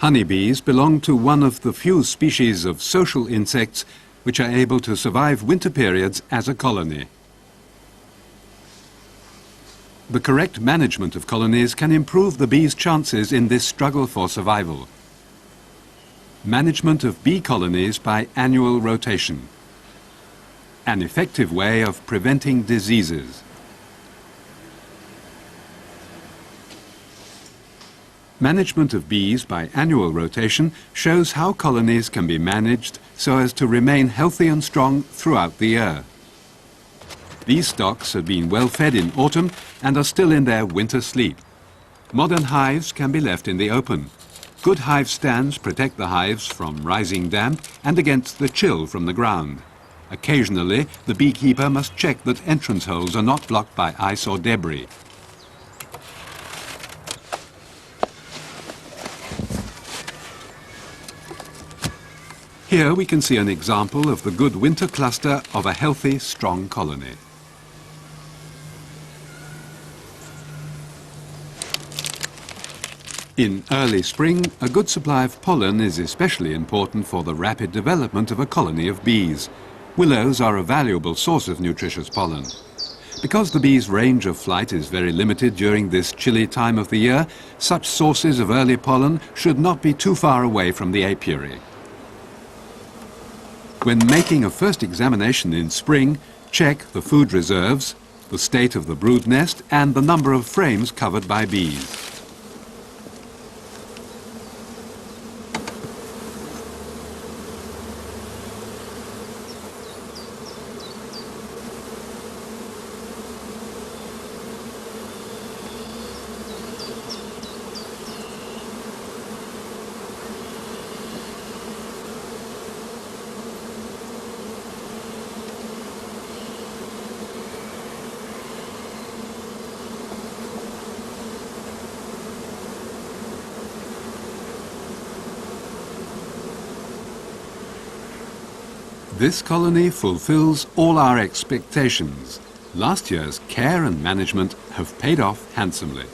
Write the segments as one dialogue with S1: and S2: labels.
S1: Honeybees belong to one of the few species of social insects which are able to survive winter periods as a colony. The correct management of colonies can improve the bees' chances in this struggle for survival. Management of bee colonies by annual rotation. An effective way of preventing diseases. Management of bees by annual rotation shows how colonies can be managed so as to remain healthy and strong throughout the year. These stocks have been well fed in autumn and are still in their winter sleep. Modern hives can be left in the open. Good hive stands protect the hives from rising damp and against the chill from the ground. Occasionally, the beekeeper must check that entrance holes are not blocked by ice or debris. Here we can see an example of the good winter cluster of a healthy, strong colony. In early spring, a good supply of pollen is especially important for the rapid development of a colony of bees. Willows are a valuable source of nutritious pollen. Because the bees' range of flight is very limited during this chilly time of the year, such sources of early pollen should not be too far away from the apiary. When making a first examination in spring, check the food reserves, the state of the brood nest and the number of frames covered by bees. This colony fulfills all our expectations. Last year's care and management have paid off handsomely.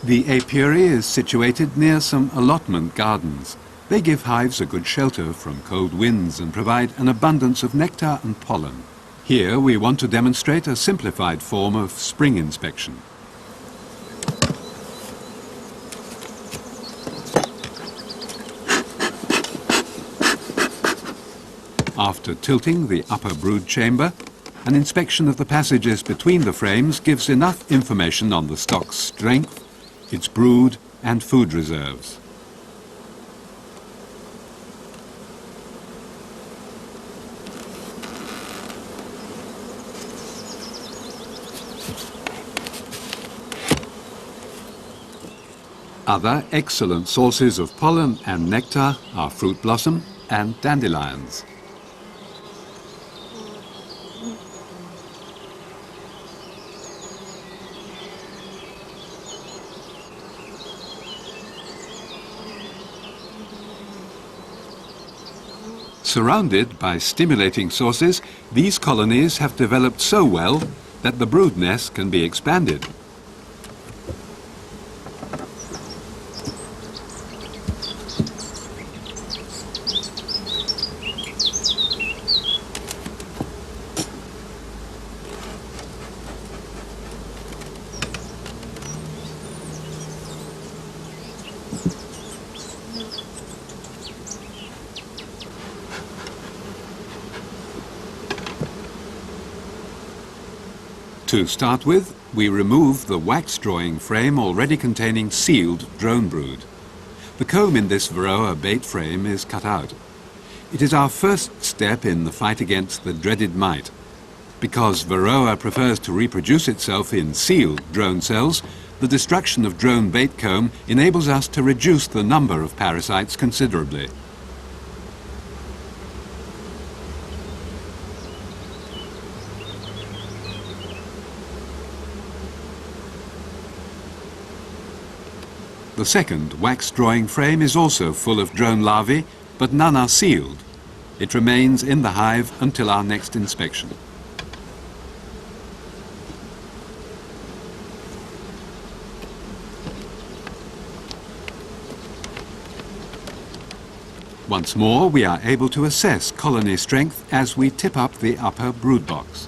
S1: The apiary is situated near some allotment gardens. They give hives a good shelter from cold winds and provide an abundance of nectar and pollen. Here we want to demonstrate a simplified form of spring inspection. After tilting the upper brood chamber, an inspection of the passages between the frames gives enough information on the stock's strength, its brood and food reserves. Other excellent sources of pollen and nectar are fruit blossom and dandelions. Surrounded by stimulating sources, these colonies have developed so well that the brood nest can be expanded. To start with, we remove the wax drawing frame already containing sealed drone brood. The comb in this Varroa bait frame is cut out. It is our first step in the fight against the dreaded mite. Because Varroa prefers to reproduce itself in sealed drone cells, the destruction of drone bait comb enables us to reduce the number of parasites considerably. The second wax drawing frame is also full of drone larvae, but none are sealed. It remains in the hive until our next inspection. Once more, we are able to assess colony strength as we tip up the upper brood box.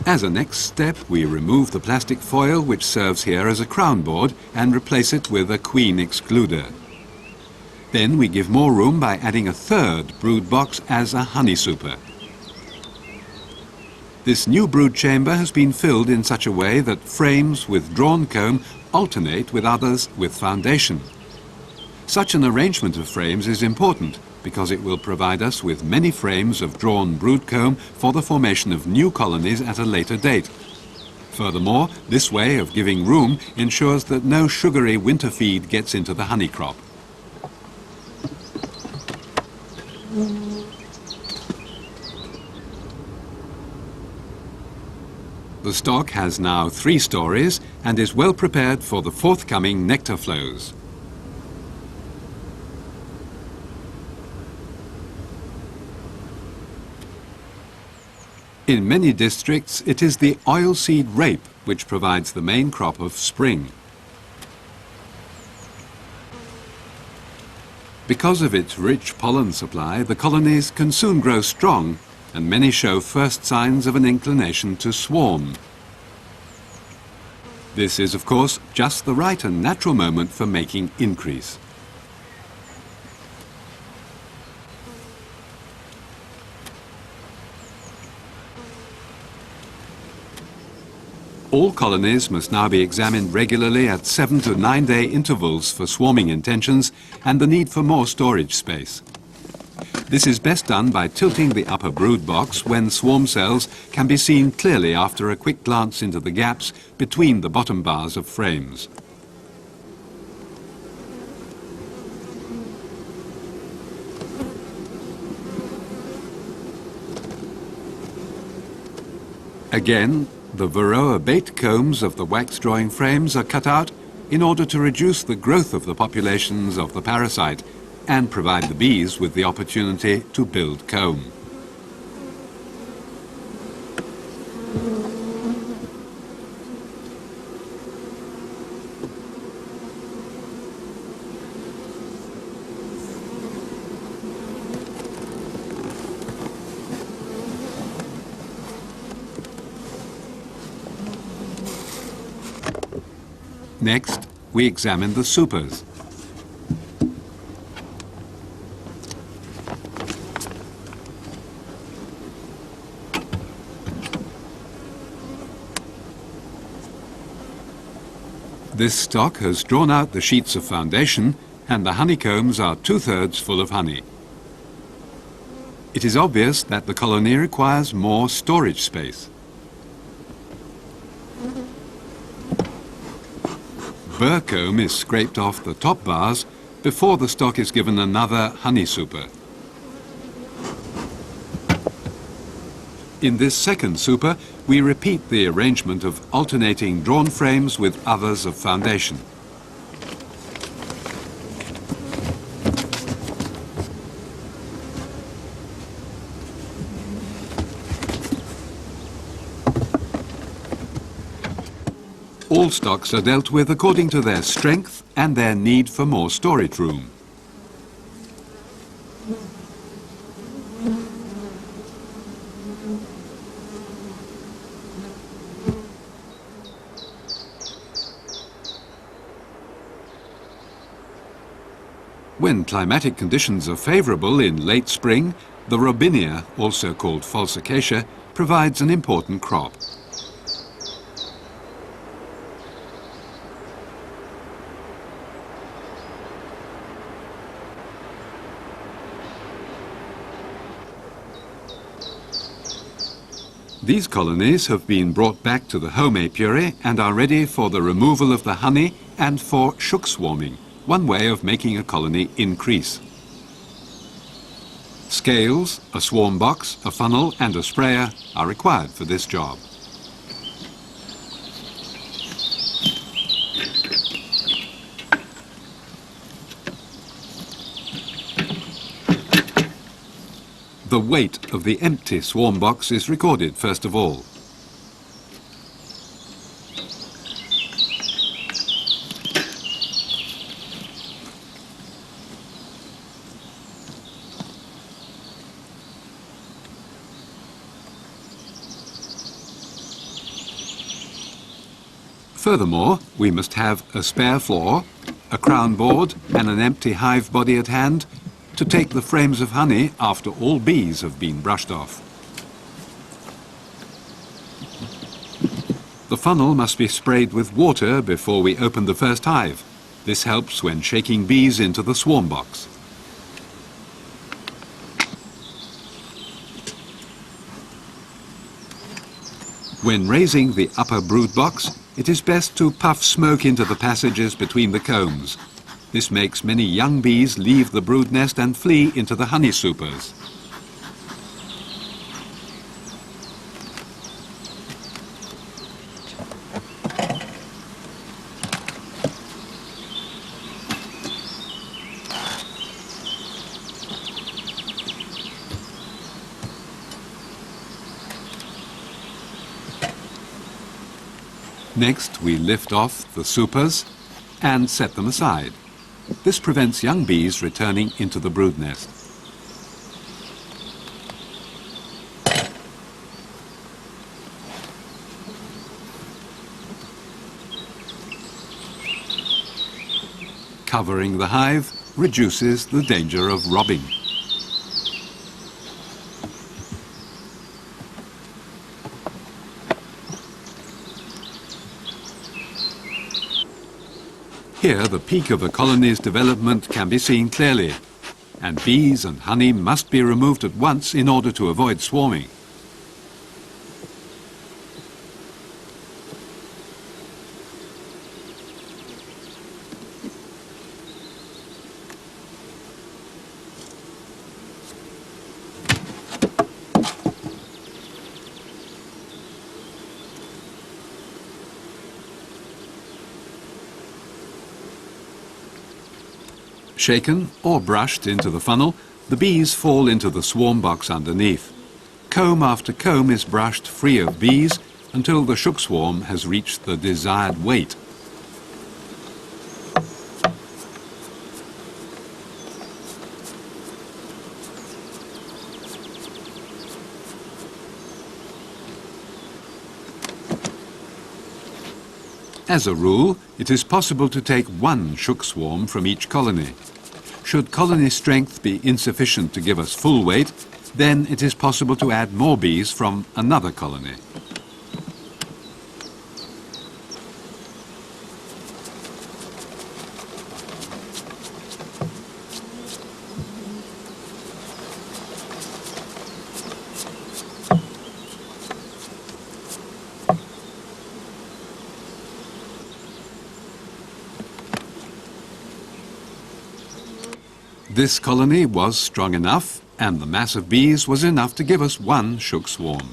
S1: As a next step, we remove the plastic foil which serves here as a crown board and replace it with a queen excluder. Then we give more room by adding a third brood box as a honey super. This new brood chamber has been filled in such a way that frames with drawn comb alternate with others with foundation. Such an arrangement of frames is important because it will provide us with many frames of drawn brood comb for the formation of new colonies at a later date. Furthermore, this way of giving room ensures that no sugary winter feed gets into the honey crop. The stock has now 3 stories and is well prepared for the forthcoming nectar flows. In many districts, it is the oilseed rape which provides the main crop of spring. Because of its rich pollen supply, the colonies can soon grow strong, and many show first signs of an inclination to swarm. This is, of course, just the right and natural moment for making increase. All colonies must now be examined regularly at 7 to 9 day intervals for swarming intentions and the need for more storage space. This is best done by tilting the upper brood box when swarm cells can be seen clearly after a quick glance into the gaps between the bottom bars of frames. Again, the Varroa bait combs of the wax drawing frames are cut out in order to reduce the growth of the populations of the parasite and provide the bees with the opportunity to build comb. Next, we examine the supers. This stock has drawn out the sheets of foundation and the honeycombs are 2/3 full of honey. It is obvious that the colony requires more storage space. Burr comb is scraped off the top bars before the stock is given another honey super. In this second super, we repeat the arrangement of alternating drawn frames with others of foundation. All stocks are dealt with according to their strength and their need for more storage room. When climatic conditions are favourable in late spring, the robinia, also called false acacia, provides an important crop. These colonies have been brought back to the home apiary and are ready for the removal of the honey and for shook swarming, one way of making a colony increase. Scales, a swarm box, a funnel and a sprayer are required for this job. The weight of the empty swarm box is recorded first of all. Furthermore, we must have a spare floor, a crown board and an empty hive body at hand to take the frames of honey after all bees have been brushed off. The funnel must be sprayed with water before we open the first hive. This helps when shaking bees into the swarm box. When raising the upper brood box, it is best to puff smoke into the passages between the combs. This makes many young bees leave the brood nest and flee into the honey supers. Next, we lift off the supers and set them aside. This prevents young bees returning into the brood nest. Covering the hive reduces the danger of robbing. Here, the peak of a colony's development can be seen clearly, and bees and honey must be removed at once in order to avoid swarming. Shaken or brushed into the funnel, the bees fall into the swarm box underneath. Comb after comb is brushed free of bees until the shook swarm has reached the desired weight. As a rule, it is possible to take one shook swarm from each colony. Should colony strength be insufficient to give us full weight, then it is possible to add more bees from another colony. This colony was strong enough, and the mass of bees was enough to give us one shook swarm.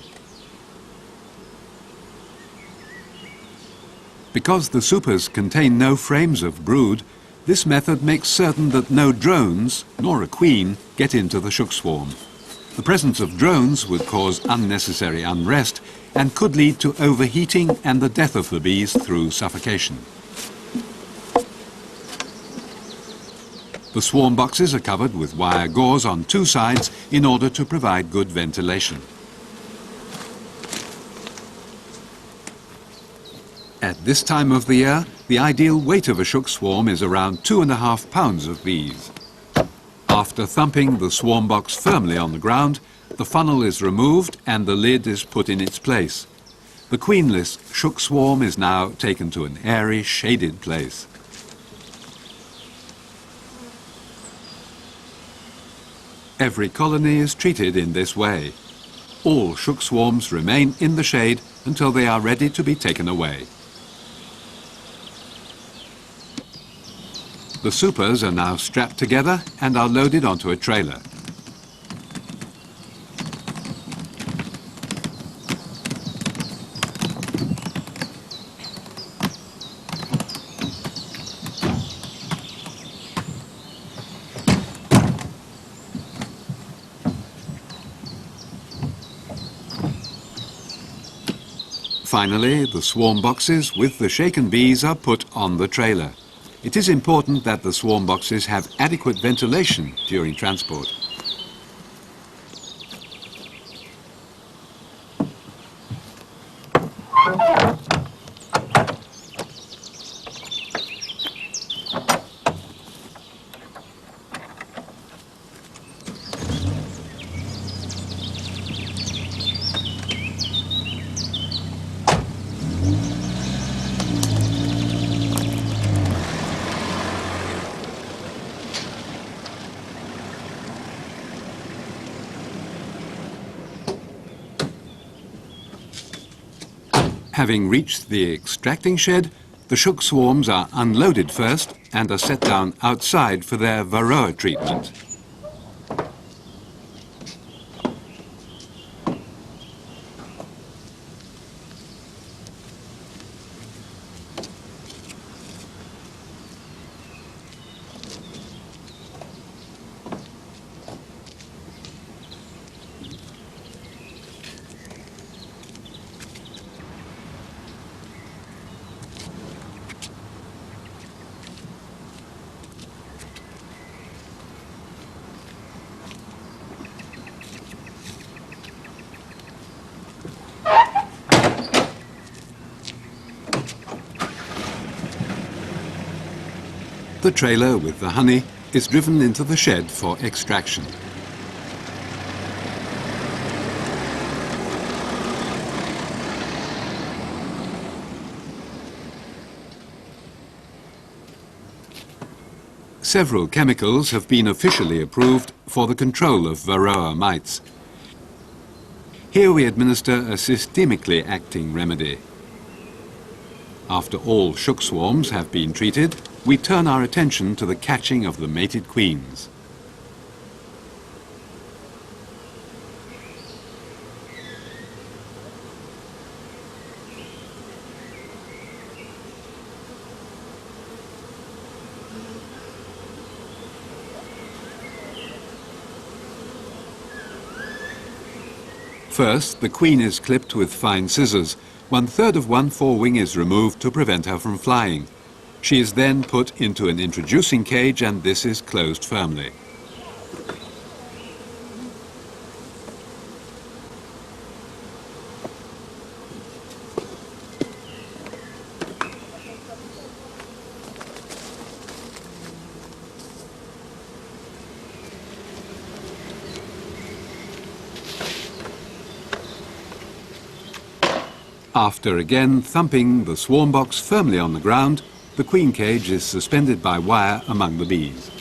S1: Because the supers contain no frames of brood, this method makes certain that no drones, nor a queen, get into the shook swarm. The presence of drones would cause unnecessary unrest and could lead to overheating and the death of the bees through suffocation. The swarm boxes are covered with wire gauze on two sides in order to provide good ventilation. At this time of the year, the ideal weight of a shook swarm is around 2.5 pounds of bees. After thumping the swarm box firmly on the ground, the funnel is removed and the lid is put in its place. The queenless shook swarm is now taken to an airy, shaded place. Every colony is treated in this way. All shook swarms remain in the shade until they are ready to be taken away. The supers are now strapped together and are loaded onto a trailer. Finally, the swarm boxes with the shaken bees are put on the trailer. It is important that the swarm boxes have adequate ventilation during transport. Having reached the extracting shed, the shook swarms are unloaded first and are set down outside for their varroa treatment. The trailer with the honey is driven into the shed for extraction. Several chemicals have been officially approved for the control of varroa mites. Here we administer a systemically acting remedy. After all shook swarms have been treated, we turn our attention to the catching of the mated queens. First, the queen is clipped with fine scissors. 1/3 of one forewing is removed to prevent her from flying. She is then put into an introducing cage and this is closed firmly. After again thumping the swarm box firmly on the ground, the queen cage is suspended by wire among the bees.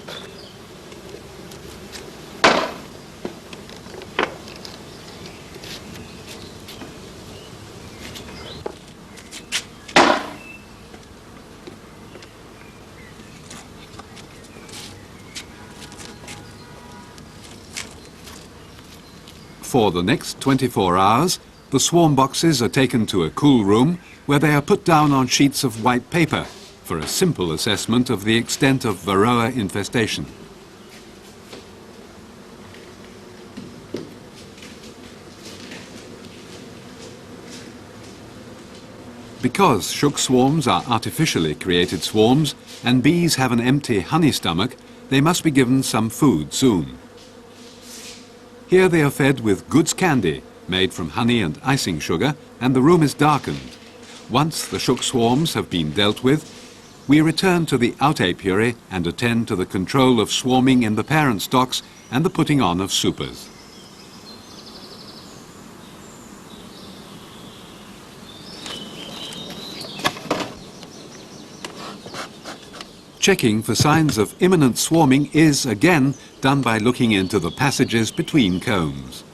S1: For the next 24 hours, the swarm boxes are taken to a cool room where they are put down on sheets of white paper for a simple assessment of the extent of varroa infestation. Because shook swarms are artificially created swarms and bees have an empty honey stomach, they must be given some food soon. Here they are fed with goods candy made from honey and icing sugar, and the room is darkened. Once the shook swarms have been dealt with, we return to the out apiary and attend to the control of swarming in the parent stocks and the putting on of supers. Checking for signs of imminent swarming is, again, done by looking into the passages between combs.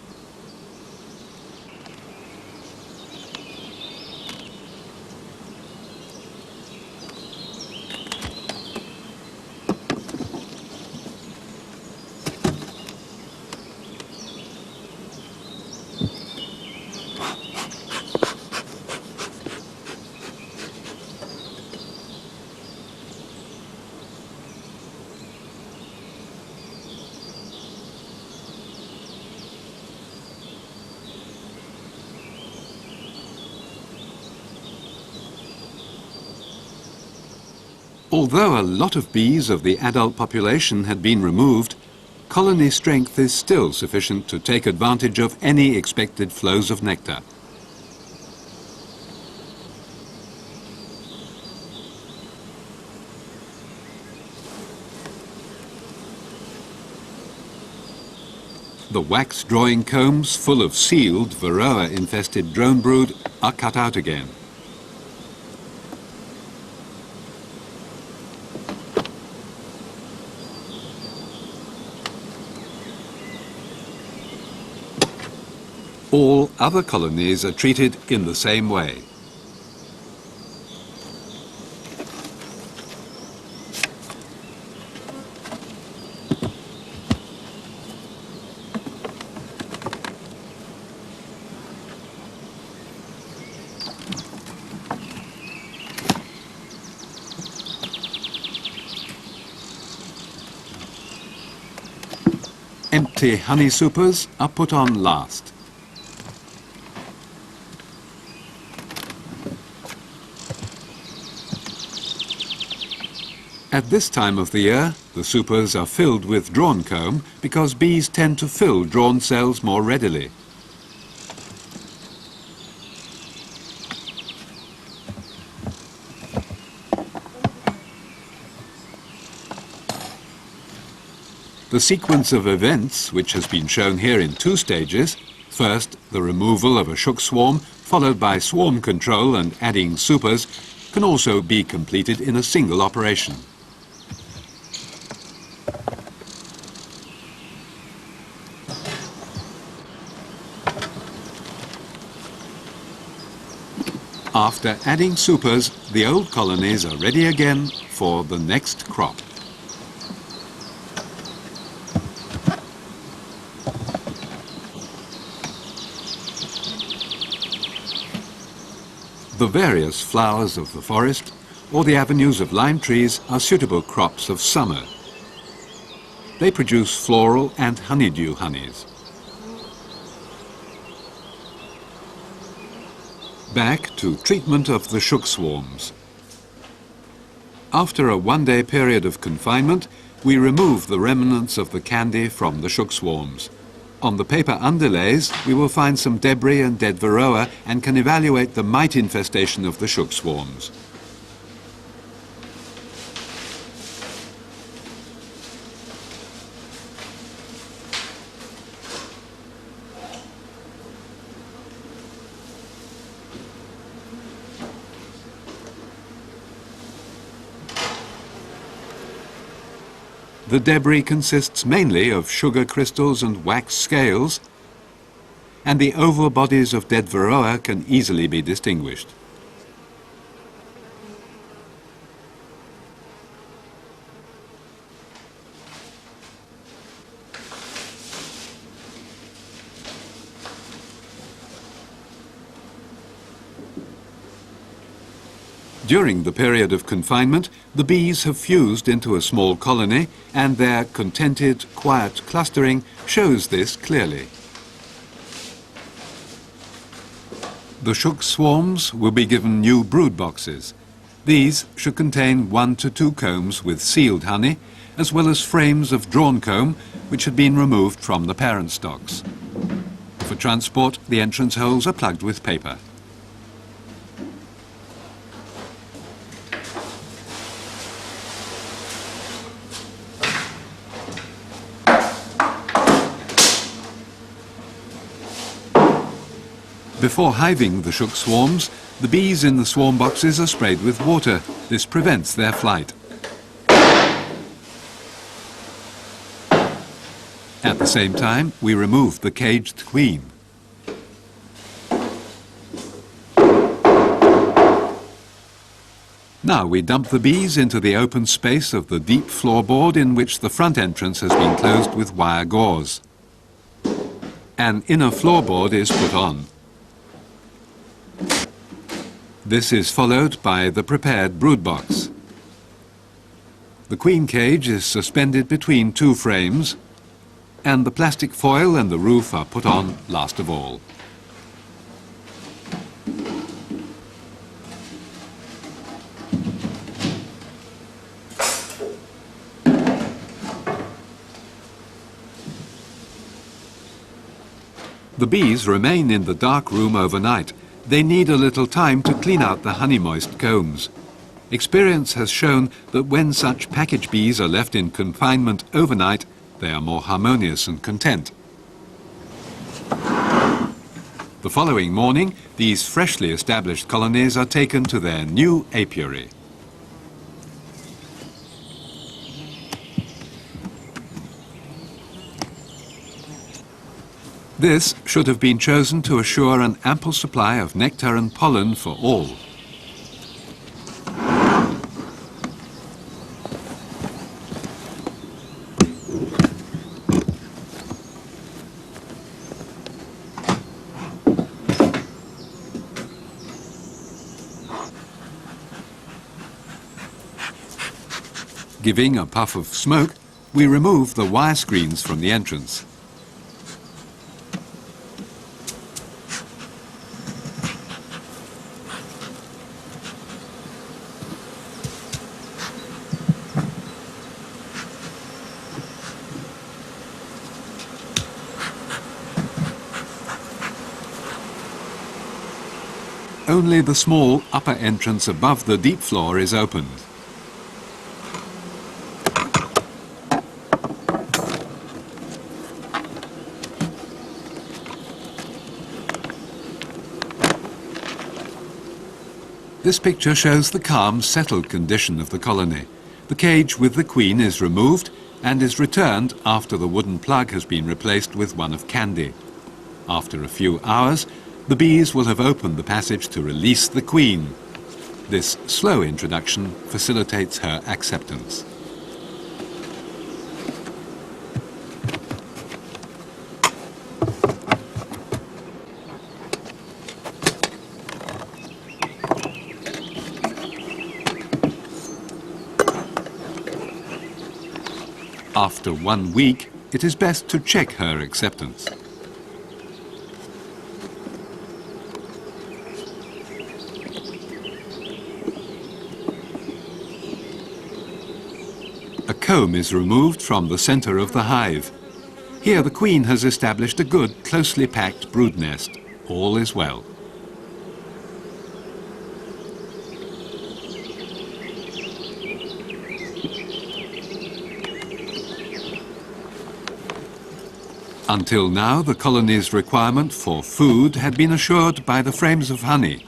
S1: Although a lot of bees of the adult population had been removed, colony strength is still sufficient to take advantage of any expected flows of nectar. The wax drawing combs full of sealed, varroa-infested drone brood are cut out again. All other colonies are treated in the same way. Empty honey supers are put on last. At this time of the year, the supers are filled with drawn comb because bees tend to fill drawn cells more readily. The sequence of events, which has been shown here in two stages, first the removal of a shook swarm, followed by swarm control and adding supers, can also be completed in a single operation. After adding supers, the old colonies are ready again for the next crop. The various flowers of the forest or the avenues of lime trees are suitable crops of summer. They produce floral and honeydew honeys. Back to treatment of the shook swarms. After a one-day period of confinement, we remove the remnants of the candy from the shook swarms. On the paper underlays, we will find some debris and dead varroa and can evaluate the mite infestation of the shook swarms. The debris consists mainly of sugar crystals and wax scales, and the oval bodies of dead varroa can easily be distinguished. During the period of confinement, the bees have fused into a small colony, and their contented, quiet clustering shows this clearly. The shook swarms will be given new brood boxes. These should contain 1 to 2 combs with sealed honey, as well as frames of drawn comb, which had been removed from the parent stocks. For transport, the entrance holes are plugged with paper. Before hiving the shook swarms, the bees in the swarm boxes are sprayed with water. This prevents their flight. At the same time, we remove the caged queen. Now we dump the bees into the open space of the deep floorboard in which the front entrance has been closed with wire gauze. An inner floorboard is put on. This is followed by the prepared brood box. The queen cage is suspended between 2 frames, and the plastic foil and the roof are put on last of all. The bees remain in the dark room overnight. They need a little time to clean out the honey-moist combs. Experience has shown that when such package bees are left in confinement overnight, they are more harmonious and content. The following morning, these freshly established colonies are taken to their new apiary. This should have been chosen to assure an ample supply of nectar and pollen for all. Giving a puff of smoke, we remove the wire screens from the entrance. Only the small upper entrance above the deep floor is opened. This picture shows the calm, settled condition of the colony. The cage with the queen is removed and is returned after the wooden plug has been replaced with one of candy. After a few hours, the bees will have opened the passage to release the queen. This slow introduction facilitates her acceptance. After 1 week, it is best to check her acceptance. A comb is removed from the center of the hive. Here the queen has established a good, closely packed brood nest. All is well. Until now, the colony's requirement for food had been assured by the frames of honey.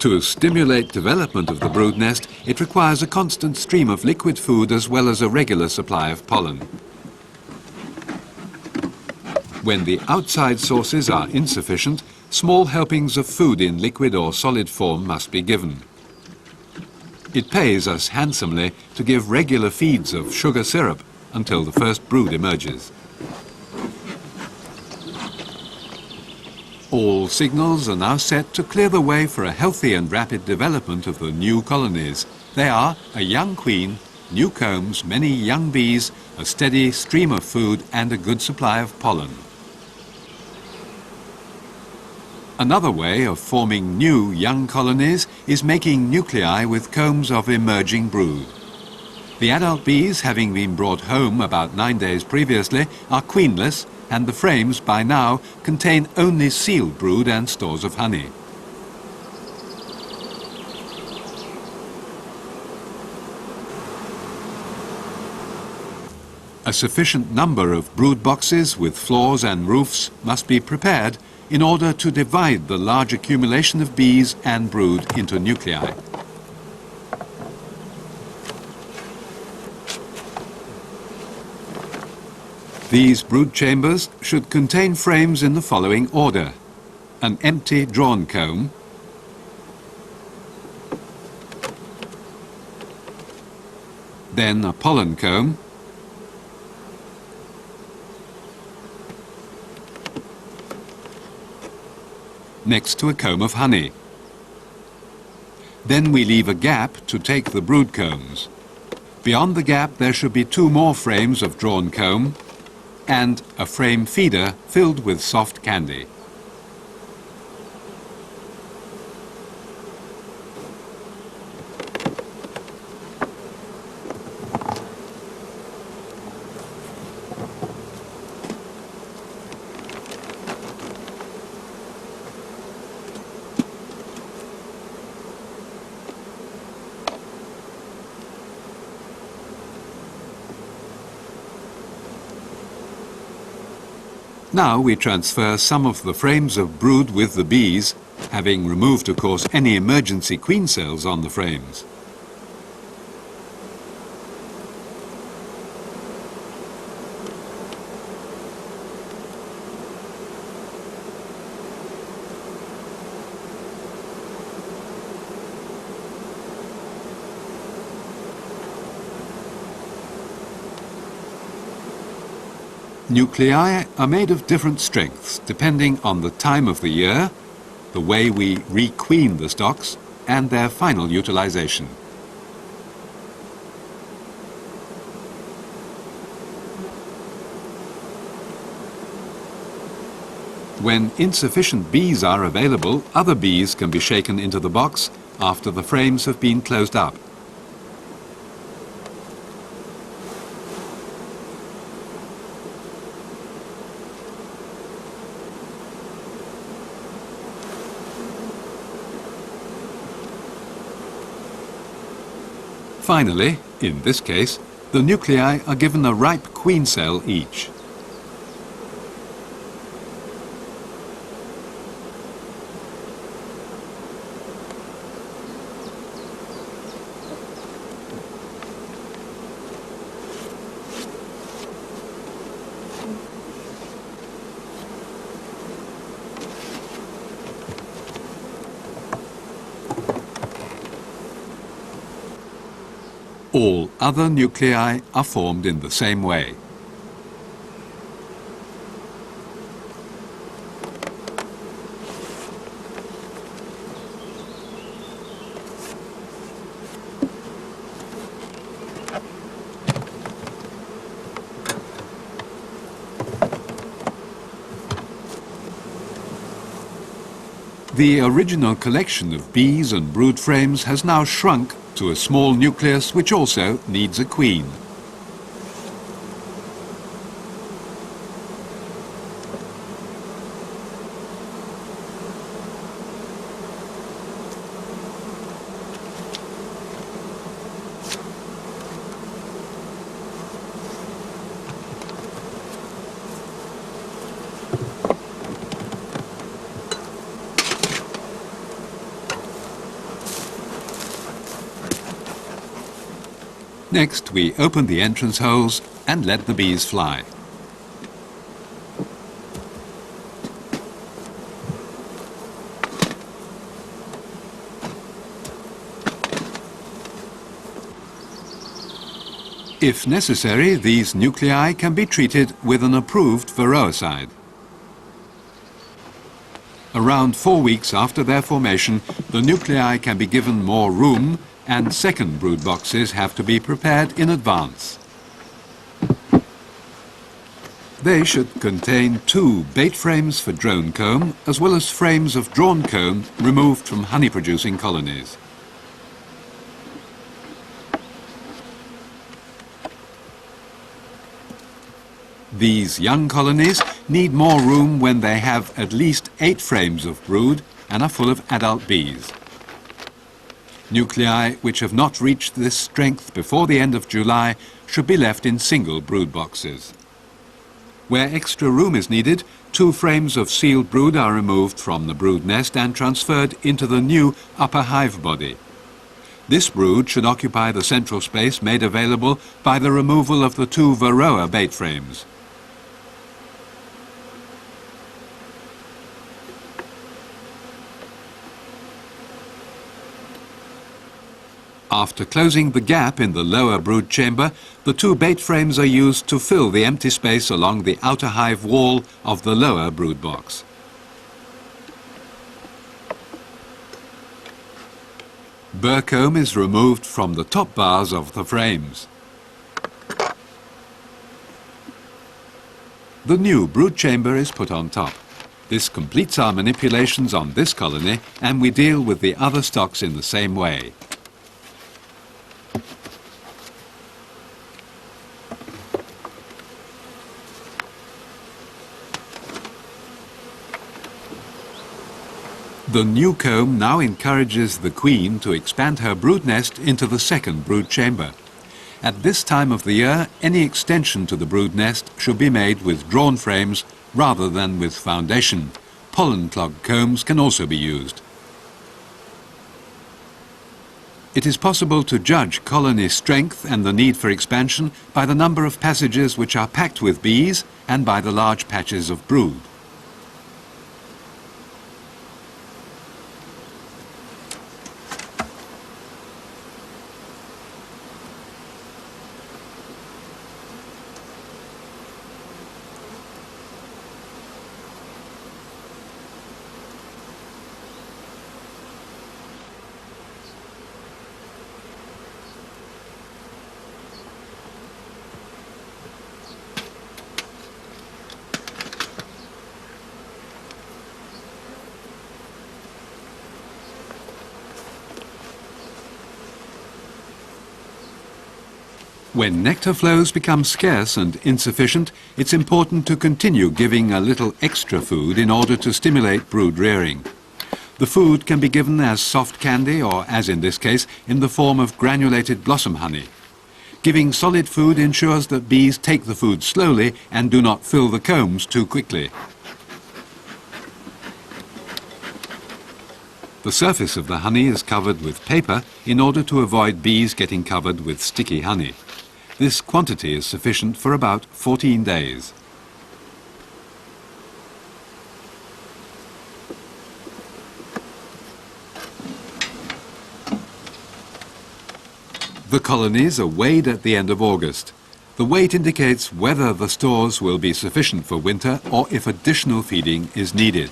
S1: To stimulate development of the brood nest, it requires a constant stream of liquid food as well as a regular supply of pollen. When the outside sources are insufficient, small helpings of food in liquid or solid form must be given. It pays us handsomely to give regular feeds of sugar syrup until the first brood emerges. All signals are now set to clear the way for a healthy and rapid development of the new colonies. They are a young queen, new combs, many young bees, a steady stream of food and a good supply of pollen. Another way of forming new young colonies is making nuclei with combs of emerging brood. The adult bees, having been brought home about 9 days previously, are queenless, and the frames by now contain only sealed brood and stores of honey. A sufficient number of brood boxes with floors and roofs must be prepared in order to divide the large accumulation of bees and brood into nuclei. These brood chambers should contain frames in the following order: an empty drawn comb, then a pollen comb, next to a comb of honey. Then we leave a gap to take the brood combs. Beyond the gap there should be 2 more frames of drawn comb and a frame feeder filled with soft candy. Now we transfer some of the frames of brood with the bees, having removed, of course, any emergency queen cells on the frames. Nuclei are made of different strengths depending on the time of the year, the way we requeen the stocks, and their final utilization. When insufficient bees are available, other bees can be shaken into the box after the frames have been closed up. Finally, in this case, the nuclei are given a ripe queen cell each. All other nuclei are formed in the same way. The original collection of bees and brood frames has now shrunk to a small nucleus which also needs a queen. Next, we open the entrance holes and let the bees fly. If necessary, these nuclei can be treated with an approved varroacide. Around 4 weeks after their formation, the nuclei can be given more room, and second brood boxes have to be prepared in advance. They should contain 2 bait frames for drone comb, as well as frames of drawn comb removed from honey-producing colonies. These young colonies need more room when they have at least 8 frames of brood and are full of adult bees. Nuclei which have not reached this strength before the end of July should be left in single brood boxes. Where extra room is needed, 2 frames of sealed brood are removed from the brood nest and transferred into the new upper hive body. This brood should occupy the central space made available by the removal of the 2 Varroa bait frames. After closing the gap in the lower brood chamber, the 2 bait frames are used to fill the empty space along the outer hive wall of the lower brood box. Burr comb is removed from the top bars of the frames. The new brood chamber is put on top. This completes our manipulations on this colony, and we deal with the other stocks in the same way. The new comb now encourages the queen to expand her brood nest into the second brood chamber. At this time of the year, any extension to the brood nest should be made with drawn frames rather than with foundation. Pollen-clogged combs can also be used. It is possible to judge colony strength and the need for expansion by the number of passages which are packed with bees and by the large patches of brood. When nectar flows become scarce and insufficient, it's important to continue giving a little extra food in order to stimulate brood rearing. The food can be given as soft candy or, as in this case, in the form of granulated blossom honey. Giving solid food ensures that bees take the food slowly and do not fill the combs too quickly. The surface of the honey is covered with paper in order to avoid bees getting covered with sticky honey. This quantity is sufficient for about 14 days. The colonies are weighed at the end of August. The weight indicates whether the stores will be sufficient for winter or if additional feeding is needed.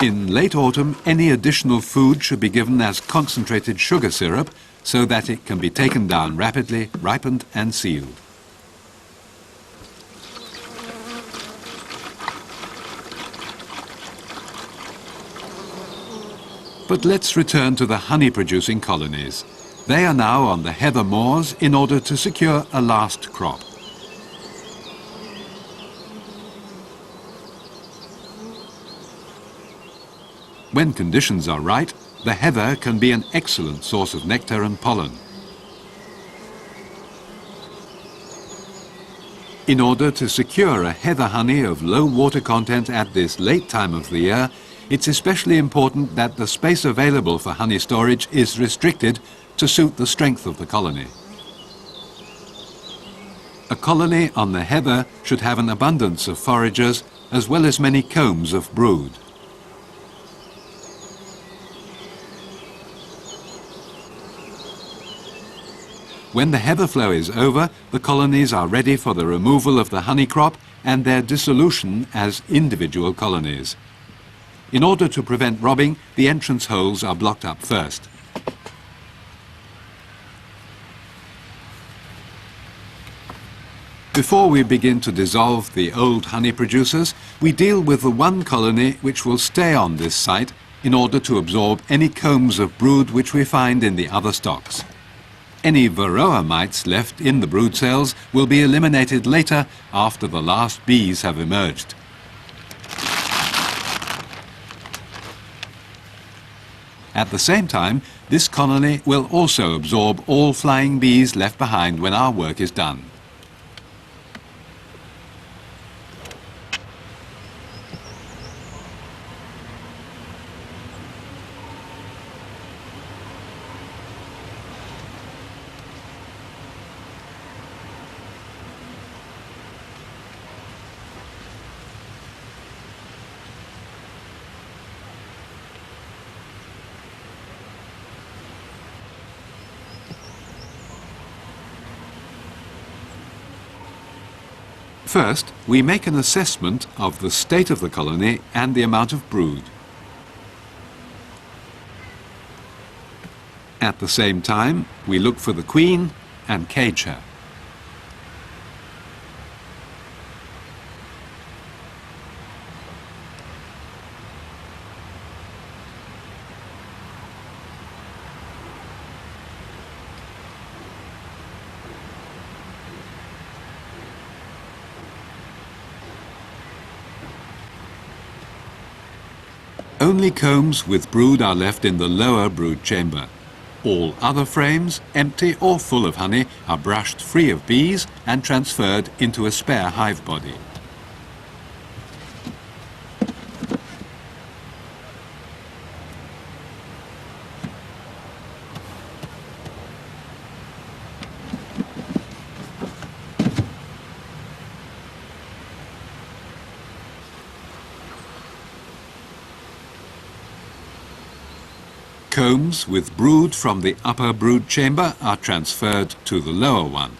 S1: In late autumn, any additional food should be given as concentrated sugar syrup so that it can be taken down rapidly, ripened and sealed. But let's return to the honey-producing colonies. They are now on the heather moors in order to secure a last crop. When conditions are right, the heather can be an excellent source of nectar and pollen. In order to secure a heather honey of low water content at this late time of the year, it's especially important that the space available for honey storage is restricted to suit the strength of the colony. A colony on the heather should have an abundance of foragers as well as many combs of brood. When the heather flow is over, the colonies are ready for the removal of the honey crop and their dissolution as individual colonies. In order to prevent robbing, the entrance holes are blocked up first. Before we begin to dissolve the old honey producers, we deal with the one colony which will stay on this site in order to absorb any combs of brood which we find in the other stocks. Any varroa mites left in the brood cells will be eliminated later after the last bees have emerged. At the same time, this colony will also absorb all flying bees left behind when our work is done. First, we make an assessment of the state of the colony and the amount of brood. At the same time, we look for the queen and cage her. Only combs with brood are left in the lower brood chamber. All other frames, empty or full of honey, are brushed free of bees and transferred into a spare hive body. Combs with brood from the upper brood chamber are transferred to the lower one.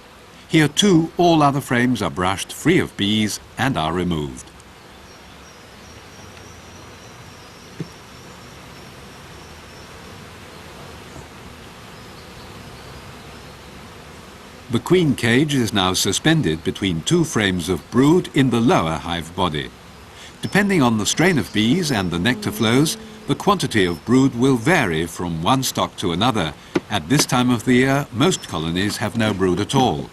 S1: Here too, all other frames are brushed free of bees and are removed. The queen cage is now suspended between two frames of brood in the lower hive body. Depending on the strain of bees and the nectar flows, the quantity of brood will vary from one stock to another. At this time of the year, most colonies have no brood at all.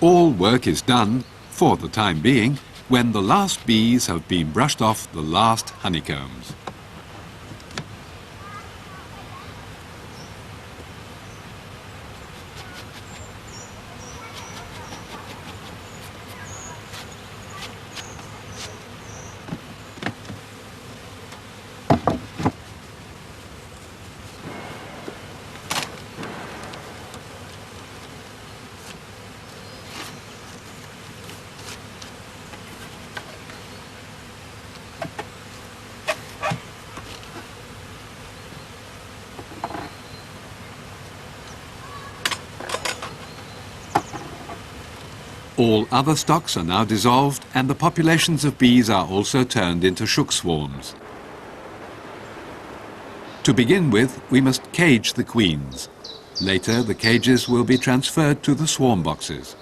S1: All work is done, for the time being, when the last bees have been brushed off the last honeycombs. All other stocks are now dissolved and the populations of bees are also turned into shook swarms. To begin with, we must cage the queens. Later, the cages will be transferred to the swarm boxes.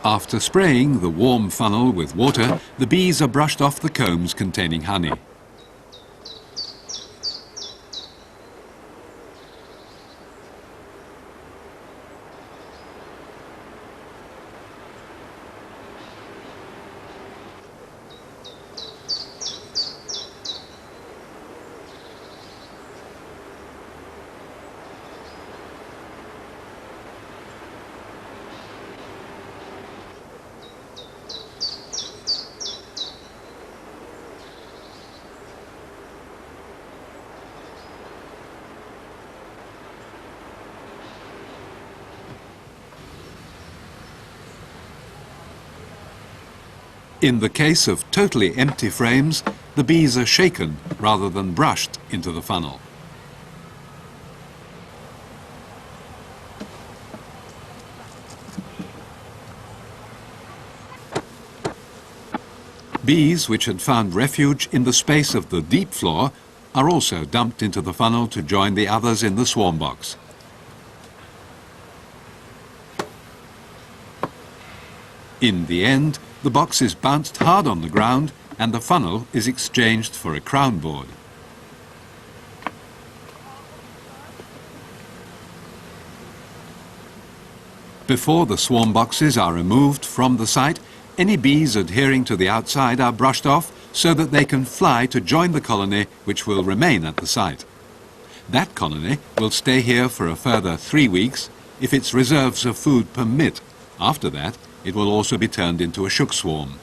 S1: After spraying the warm funnel with water, the bees are brushed off the combs containing honey. In the case of totally empty frames, the bees are shaken rather than brushed into the funnel. Bees which had found refuge in the space of the deep floor are also dumped into the funnel to join the others in the swarm box. In the end, the box is bounced hard on the ground and the funnel is exchanged for a crown board. Before the swarm boxes are removed from the site, any bees adhering to the outside are brushed off so that they can fly to join the colony which will remain at the site. That colony will stay here for a further 3 weeks if its reserves of food permit. After that, it will also be turned into a shook swarm.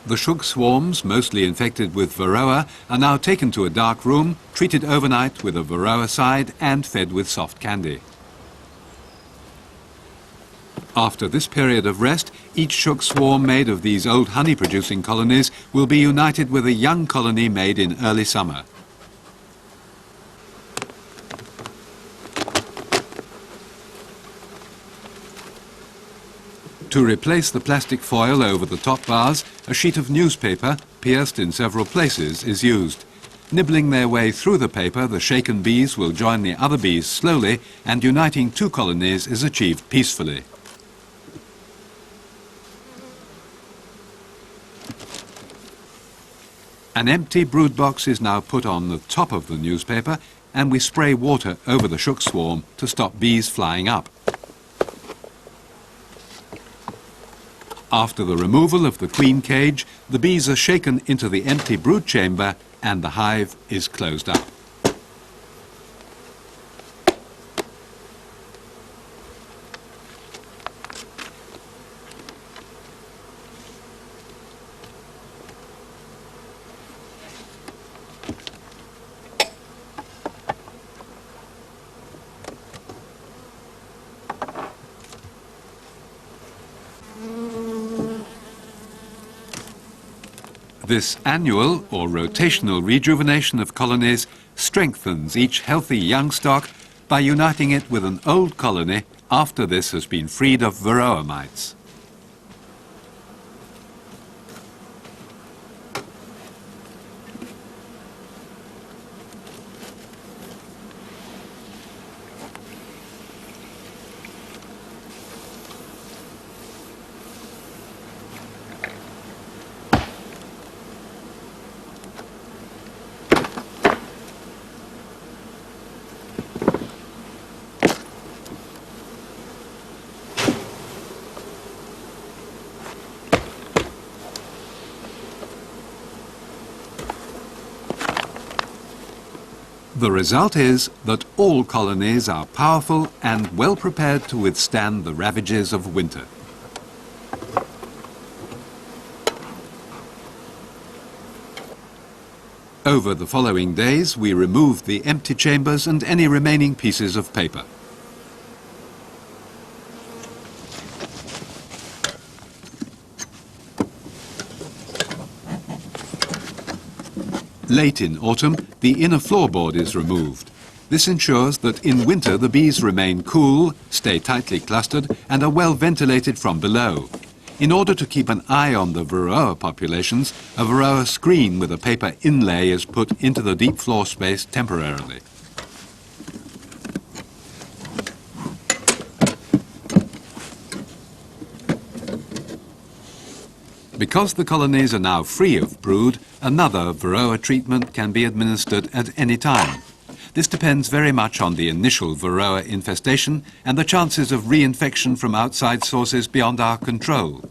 S1: The shook swarms, mostly infected with varroa, are now taken to a dark room, treated overnight with a varroacide and fed with soft candy. After this period of rest, each shook swarm made of these old honey-producing colonies will be united with a young colony made in early summer. To replace the plastic foil over the top bars, a sheet of newspaper, pierced in several places, is used. Nibbling their way through the paper, the shaken bees will join the other bees slowly, and uniting two colonies is achieved peacefully. An empty brood box is now put on the top of the newspaper, and we spray water over the shook swarm to stop bees flying up. After the removal of the queen cage, the bees are shaken into the empty brood chamber and the hive is closed up. This annual or rotational rejuvenation of colonies strengthens each healthy young stock by uniting it with an old colony after this has been freed of varroa mites. The result is that all colonies are powerful and well prepared to withstand the ravages of winter. Over the following days, we removed the empty chambers and any remaining pieces of paper. Late in autumn, the inner floorboard is removed. This ensures that in winter the bees remain cool, stay tightly clustered, and are well ventilated from below. In order to keep an eye on the varroa populations, a varroa screen with a paper inlay is put into the deep floor space temporarily. Because the colonies are now free of brood, another varroa treatment can be administered at any time. This depends very much on the initial varroa infestation and the chances of reinfection from outside sources beyond our control.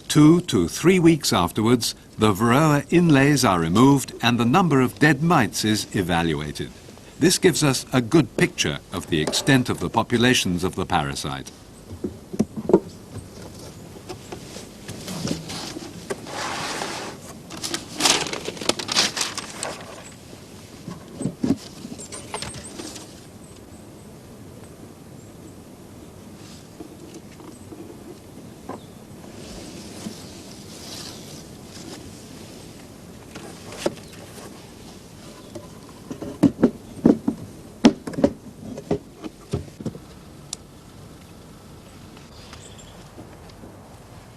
S1: Two to 3 weeks afterwards, the varroa inlays are removed and the number of dead mites is evaluated. This gives us a good picture of the extent of the populations of the parasite.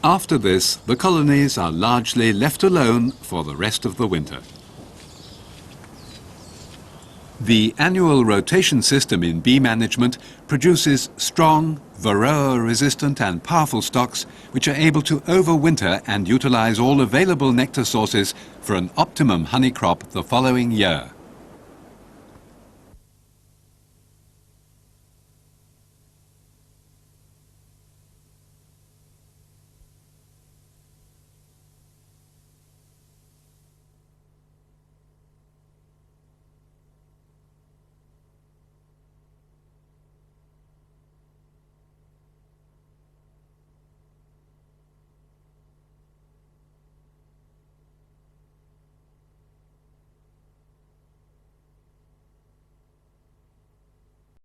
S1: After this, the colonies are largely left alone for the rest of the winter. The annual rotation system in bee management produces strong, varroa-resistant and powerful stocks which are able to overwinter and utilize all available nectar sources for an optimum honey crop the following year.